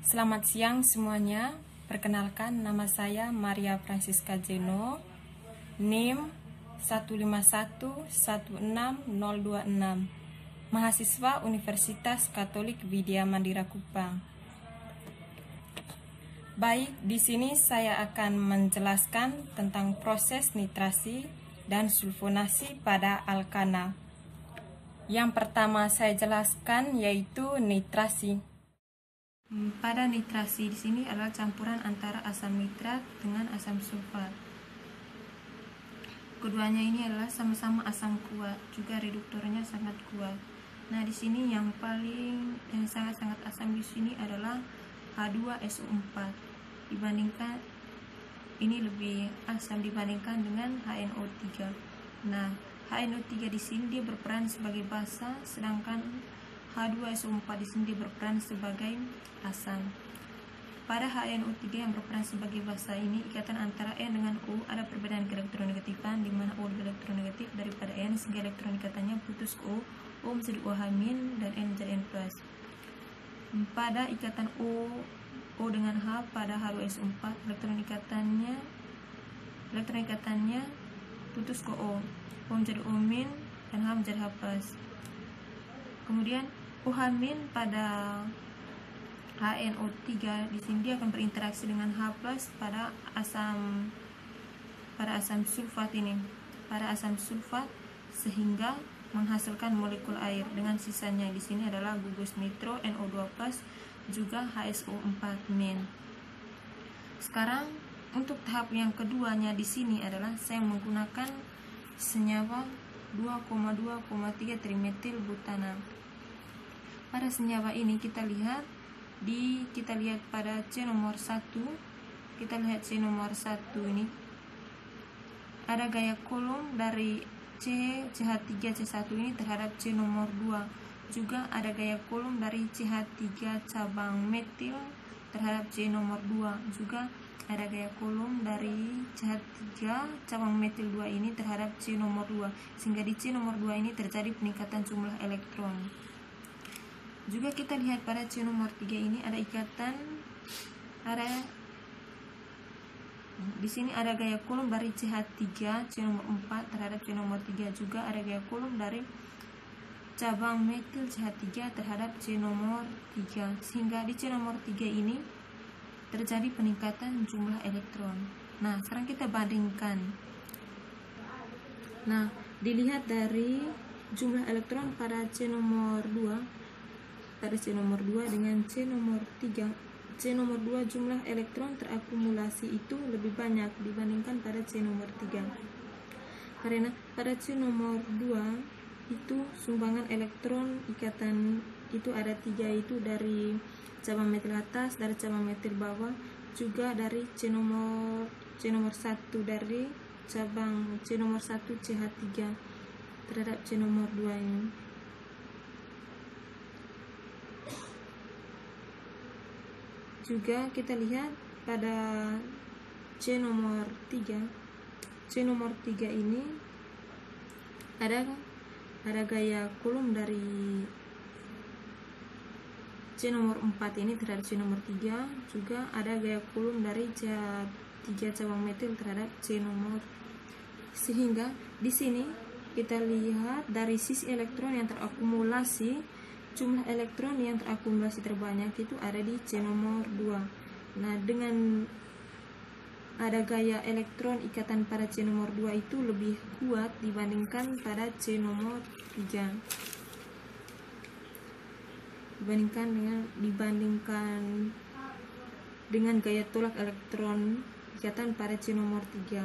Selamat siang semuanya. Perkenalkan, nama saya Maria Francisca Jeno, NIM 15116026, mahasiswa Universitas Katolik Widya Mandira Kupang. Baik, di sini saya akan menjelaskan tentang proses nitrasi dan sulfonasi pada alkana. Yang pertama saya jelaskan yaitu nitrasi. Pada nitrasi di sini adalah campuran antara asam nitrat dengan asam sulfat. Keduanya ini adalah sama-sama asam kuat, juga reduktornya sangat kuat. Nah, di sini yang paling sangat-sangat asam di sini adalah H2SO4. Dibandingkan ini lebih asam dibandingkan dengan HNO3. Nah, HNO3 di sini dia berperan sebagai basa, sedangkan H2SO4 di sini dia berperan sebagai asam. Pada HNO3 yang berperan sebagai basa ini, ikatan antara N dengan O ada perbedaan keelektronegatifan, di mana O lebih elektronegatif daripada N, sehingga elektron ikatannya putus ke O menjadi OH- dan N menjadi N+. Pada ikatan O dengan H pada H2SO4, elektron ikatannya putus ke O menjadi O- dan H menjadi H+. Kemudian OH- pada HNO3 di sini dia akan berinteraksi dengan H+ pada asam sulfat ini, pada asam sulfat, sehingga menghasilkan molekul air. Dengan sisanya di sini adalah gugus nitro NO2+ juga HSO4-. Sekarang untuk tahap yang keduanya di sini adalah saya menggunakan senyawa 2,2,3 trimetil butana. Pada senyawa ini kita lihat pada C nomor 1, kita lihat C nomor 1 ini ada gaya kolom dari CH3 C1 ini terhadap C nomor 2. Juga ada gaya kolom dari CH3 cabang metil terhadap C nomor 2. Juga ada gaya kolom dari CH3 cabang metil 2 ini terhadap C nomor 2, sehingga di C nomor 2 ini terjadi peningkatan jumlah elektron. Juga kita lihat pada C nomor 3 ini ada ikatan, di sini ada gaya kolom dari CH3 C nomor 4 terhadap C nomor 3. Juga ada gaya kolom dari cabang metil CH3 terhadap C nomor 3, sehingga di C nomor 3 ini terjadi peningkatan jumlah elektron. Nah, sekarang kita bandingkan. Nah, dilihat dari jumlah elektron pada C nomor 2 dengan C nomor 3. C nomor 2 jumlah elektron terakumulasi itu lebih banyak dibandingkan pada C nomor 3. Karena pada C nomor 2 itu sumbangan elektron ikatan itu ada 3, itu dari cabang metil atas, dari cabang metil bawah, juga dari C nomor 1 dari cabang C nomor 1 CH3 terhadap C nomor 2 ini. Juga kita lihat pada C nomor 3 ini ada gaya kolom dari C nomor 4 ini terhadap C nomor 3. Juga ada gaya kolom dari CH3 cabang metil terhadap C nomor, sehingga di sini kita lihat dari sisi elektron yang terakumulasi, jumlah elektron yang terakumulasi terbanyak itu ada di C nomor 2. Nah, dengan ada gaya elektron ikatan pada C nomor 2 itu lebih kuat dibandingkan pada C nomor 3. Dibandingkan dengan gaya tolak elektron ikatan pada C nomor 3.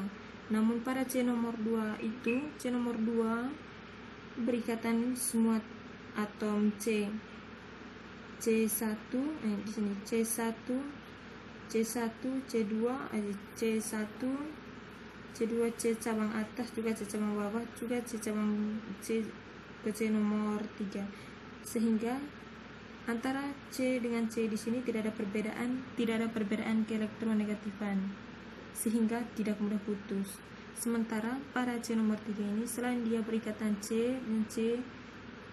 Namun pada C nomor 2 itu, C nomor 2 berikatan semua atom C1 di sini C1, C2, C cabang atas, juga C cabang bawah, juga C cabang C ke C nomor 3. Sehingga antara C dengan C di sini tidak ada perbedaan keelektronegatifan, sehingga tidak mudah putus. Sementara pada C nomor 3 ini, selain dia berikatan C dan C,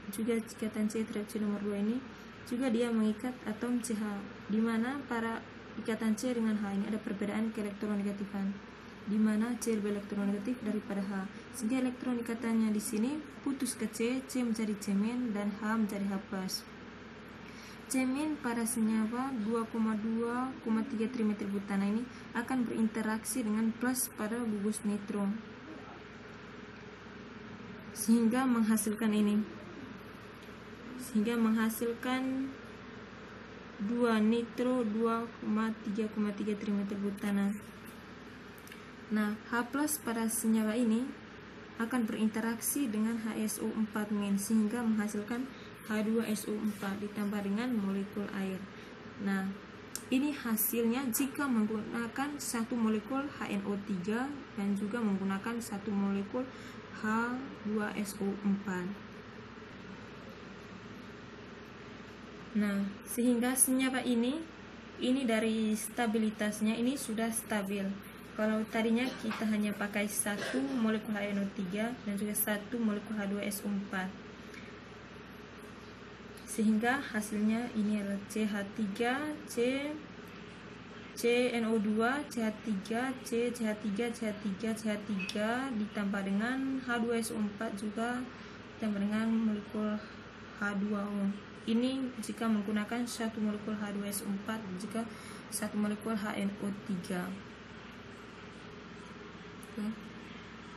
juga ikatan C terhadap C nomor 2 ini, Juga dia mengikat atom CH, di mana pada ikatan C dengan H ini ada perbedaan keelektronegatifan, di mana C lebih elektronegatif daripada H, sehingga elektron ikatannya di sini putus ke C, C menjadi C- dan H menjadi H+. C- pada senyawa 2,2,3 trimetil butana ini akan berinteraksi dengan plus pada gugus nitro, sehingga menghasilkan 2 nitro 2,3,3 trimetil butana. Nah, H+ pada senyawa ini akan berinteraksi dengan HSO4- sehingga menghasilkan H2SO4 ditambah dengan molekul air. Nah, ini hasilnya jika menggunakan satu molekul HNO3 dan juga menggunakan satu molekul H2SO4. Nah, sehingga senyawa ini dari stabilitasnya ini sudah stabil. Kalau tadinya kita hanya pakai satu molekul HNO3 dan juga satu molekul H2SO4. Sehingga hasilnya ini adalah CH3, CNO2, CH3, CH3 ditambah dengan H2SO4 juga ditambah dengan molekul H2O. Ini jika menggunakan satu molekul H2SO4 jika satu molekul HNO3. Oke.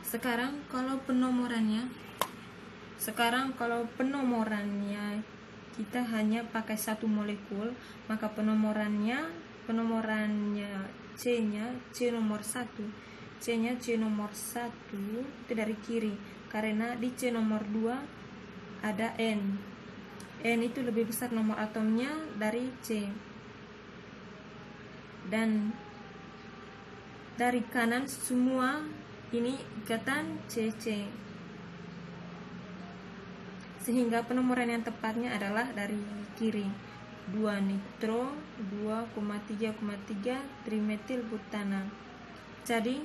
Sekarang kalau penomorannya kita hanya pakai satu molekul, maka penomorannya C-nya C nomor 1. C-nya C nomor 1 itu dari kiri, karena di C nomor 2 ada N. N itu lebih besar nomor atomnya dari C. Dan dari kanan semua ini ikatan CC. Sehingga penomoran yang tepatnya adalah dari kiri, 2 nitro 2,3,3 trimetil butana. Jadi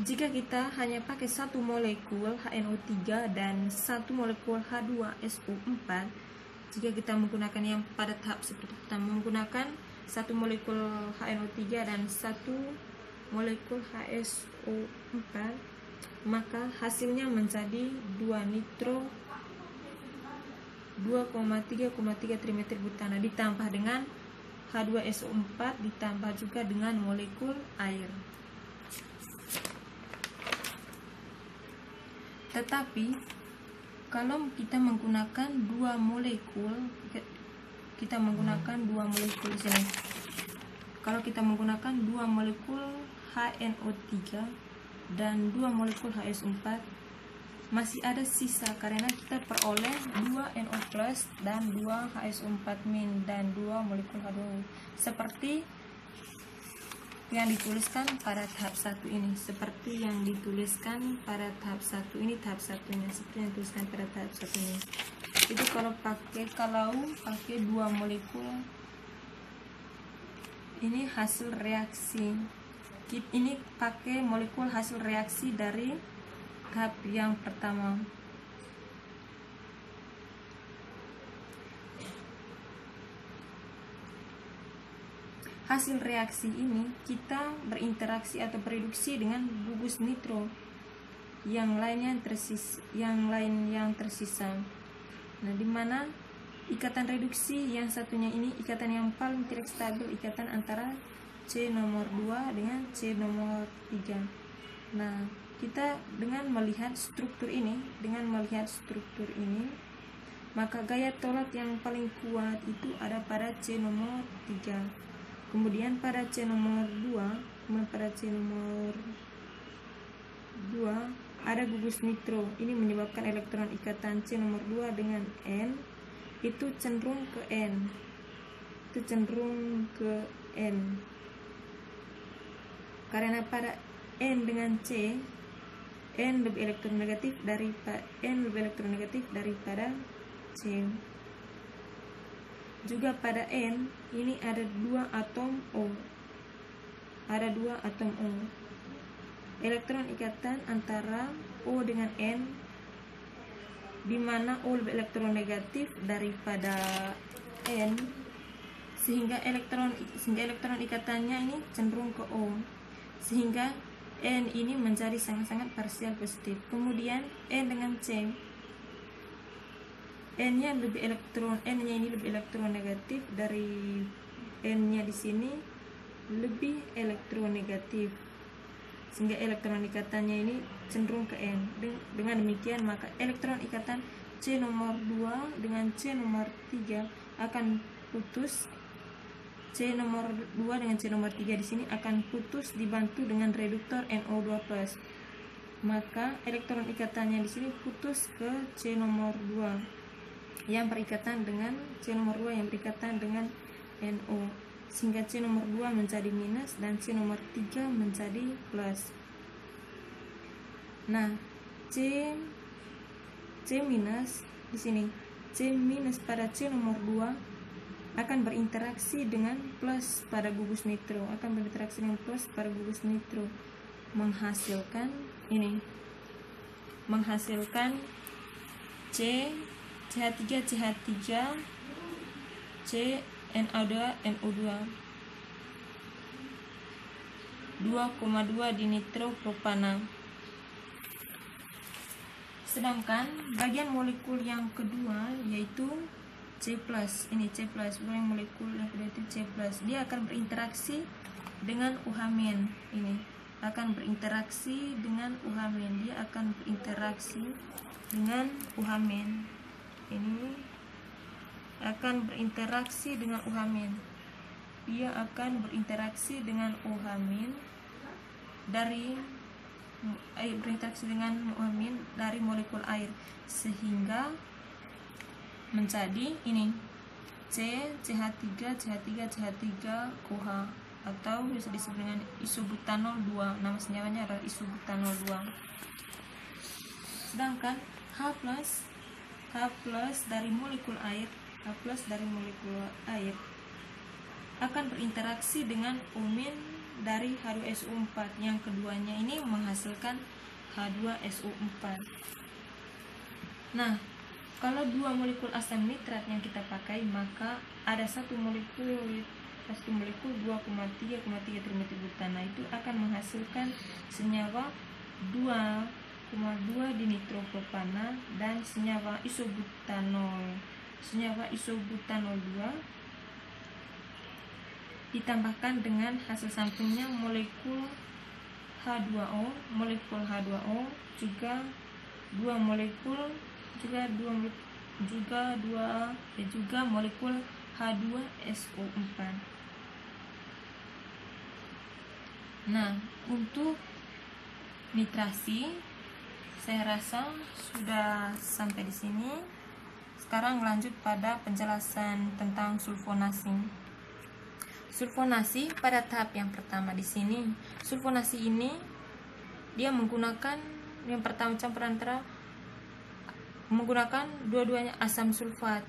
jika kita hanya pakai satu molekul HNO3 dan satu molekul H2SO4, jika kita menggunakan yang pada tahap seperti kita menggunakan satu molekul HNO3 dan satu molekul HSO4, maka hasilnya menjadi 2 nitro 2,3,3 trimetil butana ditambah dengan H2SO4 ditambah juga dengan molekul air. Tetapi kalau kita menggunakan dua molekul di sini. Kalau kita menggunakan dua molekul HNO3 dan dua molekul HSO4, masih ada sisa karena kita peroleh 2 NO+ dan 2 HSO4- dan 2 molekul H2O seperti yang dituliskan pada tahap 1 ini, tahap 1-nya seperti yang dituliskan pada tahap 1 ini. Itu kalau pakai 2 molekul ini hasil reaksi. Ini pakai molekul hasil reaksi dari tahap yang pertama. Hasil reaksi ini kita berinteraksi atau bereduksi dengan gugus nitro yang lain yang tersisa. Nah, dimana ikatan reduksi yang satunya ini ikatan yang paling tidak stabil, ikatan antara C nomor 2 dengan C nomor 3. Nah, kita dengan melihat struktur ini, maka gaya tolak yang paling kuat itu ada pada C nomor 3. Kemudian pada C nomor 2, ada gugus nitro. Ini menyebabkan elektron ikatan C nomor 2 dengan N itu cenderung ke N. Karena pada N dengan C, N lebih elektronegatif daripada C. Juga pada N ini ada 2 atom O. Elektron ikatan antara O dengan N, di mana O lebih elektronegatif daripada N, sehingga elektron ikatannya ini cenderung ke O, sehingga N ini menjadi sangat-sangat parsial positif. Kemudian N dengan C, N-nya ini lebih elektronegatif dari N-nya di sini lebih elektronegatif, sehingga elektron ikatannya ini cenderung ke N. Dengan demikian maka elektron ikatan C nomor 2 dengan C nomor 3 akan putus. C nomor 2 dengan C nomor 3 di sini akan putus dibantu dengan reduktor NO2+. Maka elektron ikatannya di sini putus ke C nomor 2 yang berikatan dengan C nomor 2 yang berikatan dengan NO, sehingga C nomor 2 menjadi minus dan C nomor 3 menjadi plus. Nah, C minus di sini, C minus pada C nomor 2 akan berinteraksi dengan plus pada gugus nitro, menghasilkan CH3CH3 CNO2 2,2 dinitropropana. Sedangkan bagian molekul yang kedua yaitu C+, ini C+, bagian molekul yang kedua itu C+, dia akan berinteraksi dengan UH-, ini akan berinteraksi dengan UH-, dia akan berinteraksi dengan UH-, ini akan berinteraksi dengan UH-, dia akan berinteraksi dengan UH- dari molekul air, sehingga menjadi ini CH3CH3CH3OH, atau bisa disebut dengan isobutanol 2. Nama senyawanya adalah isobutanol 2. Sedangkan H+ dari molekul air, akan berinteraksi dengan O- dari H2SO4, yang keduanya ini menghasilkan H2SO4. Nah, kalau dua molekul asam nitrat yang kita pakai, maka ada satu molekul 2,3 trimetylbutana itu akan menghasilkan senyawa 2,2 dinitropropana dan senyawa isobutanol 2 ditambahkan dengan hasil sampingnya molekul H2O, juga molekul H2SO4. Nah, untuk nitrasi saya rasa sudah sampai di sini. Sekarang lanjut pada penjelasan tentang sulfonasi. Sulfonasi pada tahap yang pertama di sini, sulfonasi ini dia menggunakan yang pertama campuran antara menggunakan dua-duanya asam sulfat.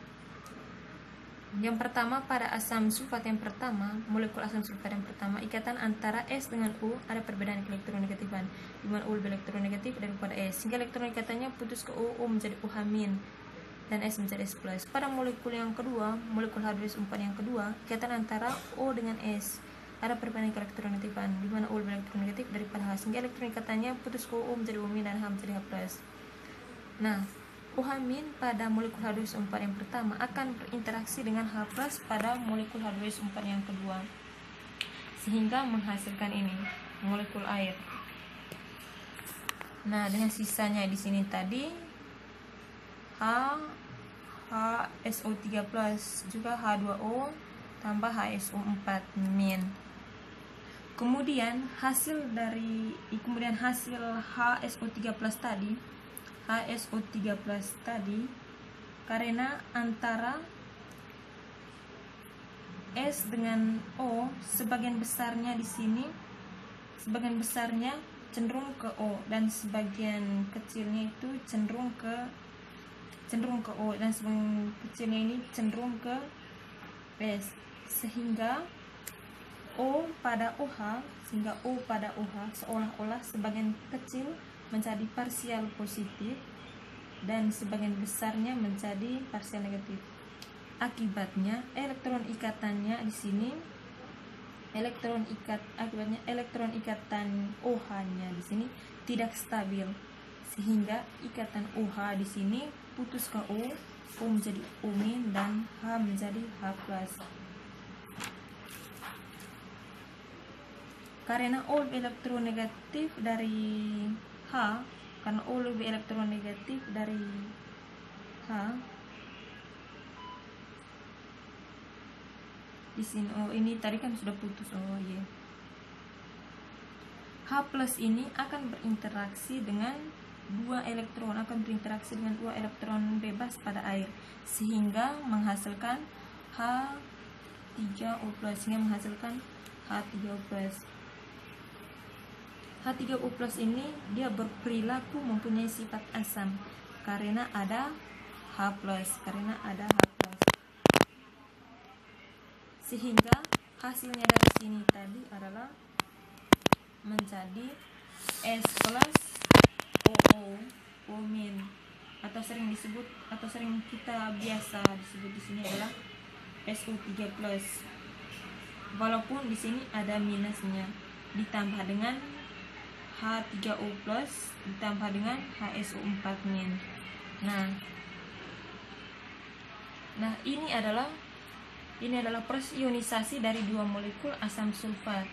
Yang pertama, pada asam sulfat yang pertama, molekul asam sulfat yang pertama, ikatan antara S dengan O ada perbedaan elektronegatifan, di mana O lebih elektronegatif daripada S, sehingga elektron ikatannya putus ke O menjadi OH- dan S menjadi S+. Pada molekul yang kedua, molekul H2SO4 yang kedua, ikatan antara O dengan S ada perbedaan elektronegatifan, di mana O lebih elektronegatif daripada H, sehingga elektron ikatannya putus ke O menjadi O- dan H menjadi H+. Nah, OH- pada molekul H2SO4 yang pertama akan berinteraksi dengan H+ pada molekul H2SO4 yang kedua, sehingga menghasilkan ini molekul air. Nah, dengan sisanya di sini tadi HSO3+ juga H2O tambah HSO4-. Kemudian hasil HSO3+ tadi karena antara S dengan O sebagian besarnya di sini, sebagian besarnya cenderung ke O dan sebagian kecilnya itu cenderung ke O, dan sebagian kecilnya ini cenderung ke S, sehingga O pada OH seolah-olah sebagian kecil menjadi parsial positif dan sebagian besarnya menjadi parsial negatif. Akibatnya elektron ikatannya di sini akibatnya elektron ikatan OH-nya di sini tidak stabil, sehingga ikatan OH di sini putus ke O menjadi O- dan H menjadi H+. Karena O lebih elektronegatif dari H, karena O lebih elektronegatif dari H, di sini ini tadi kan sudah putus ya. H+ ini akan berinteraksi dengan dua elektron bebas pada air, sehingga menghasilkan H3O+, H3O+ ini dia berperilaku mempunyai sifat asam karena ada H+, sehingga hasilnya dari sini tadi adalah menjadi S+OO atau sering kita biasa disebut di sini adalah SO3+. Walaupun di sini ada minusnya, ditambah dengan H3O+ ditambah dengan HSO4-. Nah, ini adalah proses ionisasi dari dua molekul asam sulfat.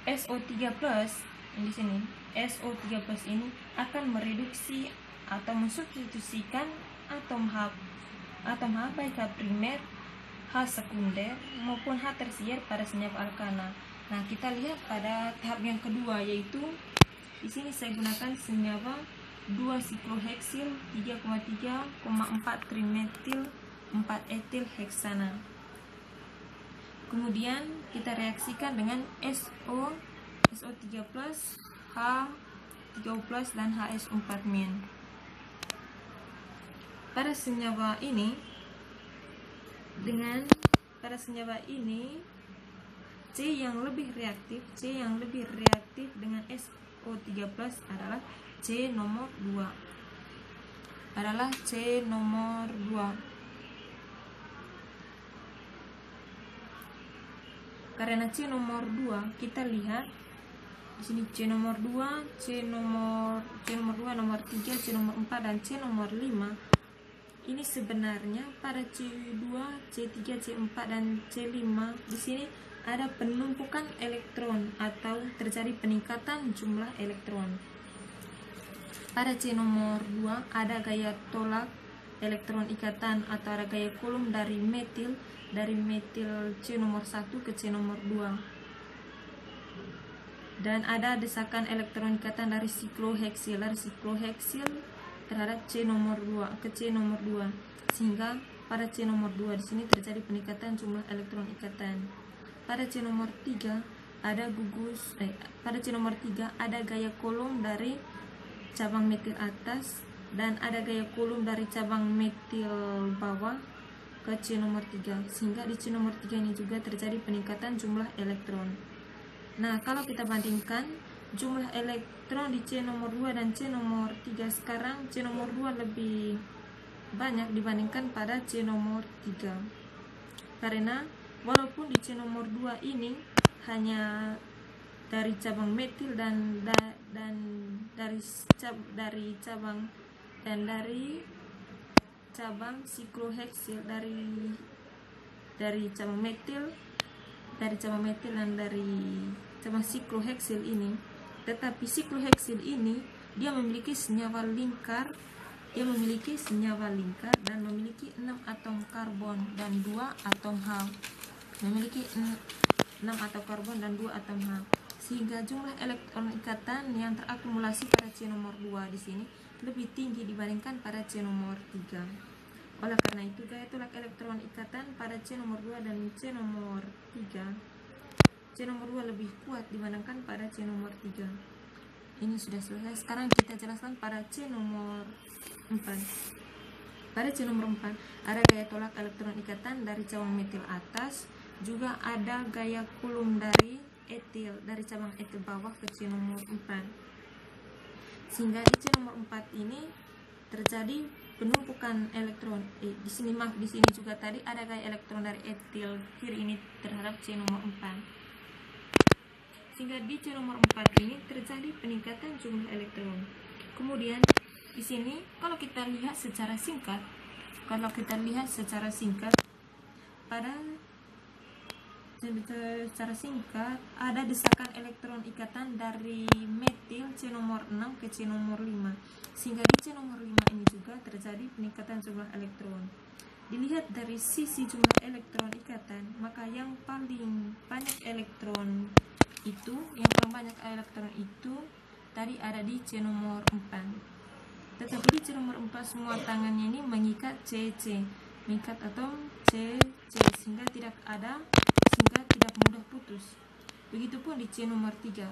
SO3+ di sini, SO3+ ini akan mereduksi atau mensubstitusikan atom H baik H primer, H sekunder maupun H tersier pada senyawa alkana. Nah, kita lihat pada tahap yang kedua, yaitu di sini saya gunakan senyawa 2-sikloheksil 3,3,4 trimetil 4-etil heksana. Kemudian kita reaksikan dengan SO3+, H3O+, dan HSO4-. Pada senyawa ini C yang lebih reaktif dengan SO3+ adalah C nomor 2. Karena C nomor 2, kita lihat di sini C nomor 2, C nomor 2, nomor 3, C nomor 4 dan C nomor 5. Ini sebenarnya pada C2, C3, C4 dan C5 di sini ada penumpukan elektron atau terjadi peningkatan jumlah elektron. Pada C nomor 2 ada gaya tolak elektron ikatan atau ada gaya kulum dari metil C nomor 1 ke C nomor 2. Dan ada desakan elektron ikatan dari sikloheksil terhadap C nomor 2 ke C nomor 2, sehingga pada C nomor 2 di sini terjadi peningkatan jumlah elektron ikatan. Pada C nomor 3 ada gaya kolom dari cabang metil atas dan ada gaya kolom dari cabang metil bawah ke C nomor 3, sehingga di C nomor 3 ini juga terjadi peningkatan jumlah elektron. Nah, kalau kita bandingkan jumlah elektron di C nomor 2 dan C nomor 3, sekarang C nomor 2 lebih banyak dibandingkan pada C nomor 3. Karena walaupun di C nomor 2 ini hanya dari cabang metil dan dari cabang sikloheksil dari cabang metil dan dari cabang sikloheksil ini, tetapi sikloheksil ini dia memiliki senyawa lingkar dan memiliki 6 atom karbon dan 2 atom H. Sehingga jumlah elektron ikatan yang terakumulasi pada C nomor 2 di sini lebih tinggi dibandingkan pada C nomor 3. Oleh karena itu, gaya tolak elektron ikatan pada C nomor 2 dan C nomor 3, C nomor 2 lebih kuat dibandingkan pada C nomor 3. Ini sudah selesai. Sekarang kita jelaskan pada C nomor 4. Pada C nomor 4 ada gaya tolak elektron ikatan dari cabang metil atas, juga ada gaya kulum dari cabang etil bawah ke C nomor 4. Sehingga di C nomor 4 ini terjadi penumpukan elektron. Di sini juga tadi ada gaya elektron dari etil kiri ini terhadap C nomor 4. Sehingga di C nomor 4 ini terjadi peningkatan jumlah elektron. Kemudian di sini kalau kita lihat secara singkat, ada desakan elektron ikatan dari metil C nomor 6 ke C nomor 5. Sehingga di C nomor 5 ini juga terjadi peningkatan jumlah elektron. Dilihat dari sisi jumlah elektron ikatan, maka yang paling banyak elektron itu tadi ada di C nomor 4. Tetapi di C nomor 4 semua tangannya ini mengikat CC, mengikat atom CC sehingga tidak mudah putus. Begitupun di C nomor 3.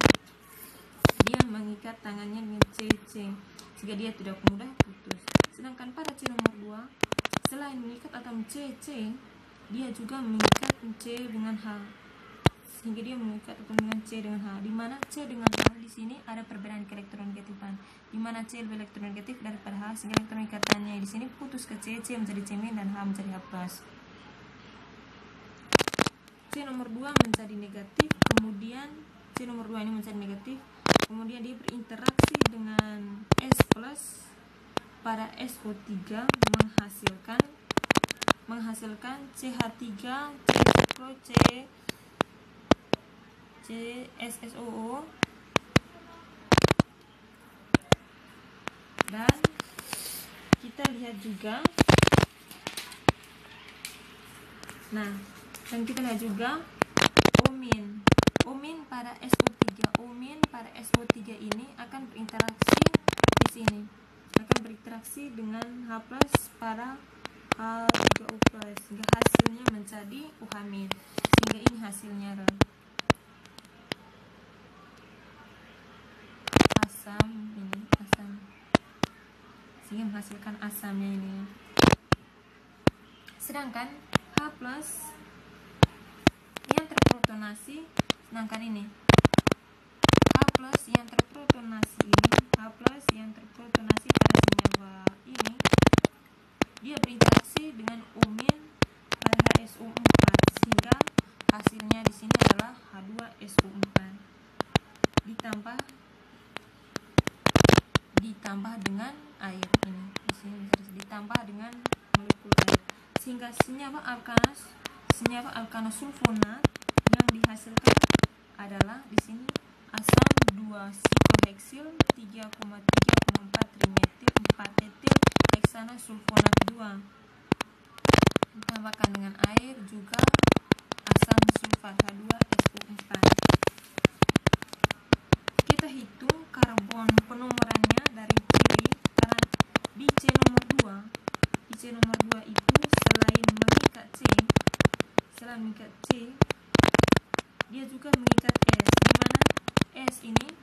Dia mengikat tangannya dengan CC sehingga dia tidak mudah putus. Sedangkan pada C nomor 2, selain mengikat atom CC, dia juga mengikat C dengan H. Sehingga dia mengikat atom dengan C dengan H. Di mana C dengan H di sini ada perbedaan elektronegatifan. Di mana C lebih elektronegatif daripada H, sehingga elektron ikatannya di sini putus ke C menjadi C- dan H menjadi H+. C nomor 2 menjadi negatif, kemudian C nomor 2 ini menjadi negatif, kemudian dia berinteraksi dengan S+ pada SO3 menghasilkan CH3, CSSOO, dan kita lihat juga omin pada SO3 ini akan berinteraksi di sini, akan berinteraksi dengan H+ pada H3O+, sehingga hasilnya menjadi OH-. Sehingga ini hasilnya asam, sehingga menghasilkan asamnya ini. Sedangkan H+ yang terprotonasi, pada senyawa ini, dia berinteraksi dengan umin pada HSO4 sehingga hasilnya di sini adalah H2SO4 ditambah dengan air ini. Di sini ditambah dengan molekul air, sehingga senyawa alkanosulfonat yang dihasilkan adalah di sini asam 2-sikloheksil 3,4 trimetil 4 etil heksana sulfonat 2 ditambahkan dengan air juga asam sulfat H2SO4. Kita hitung karbon penomorannya dari kiri, karena di C nomor 2 itu selain mengikat C, dia juga mengikat S, di mana S ini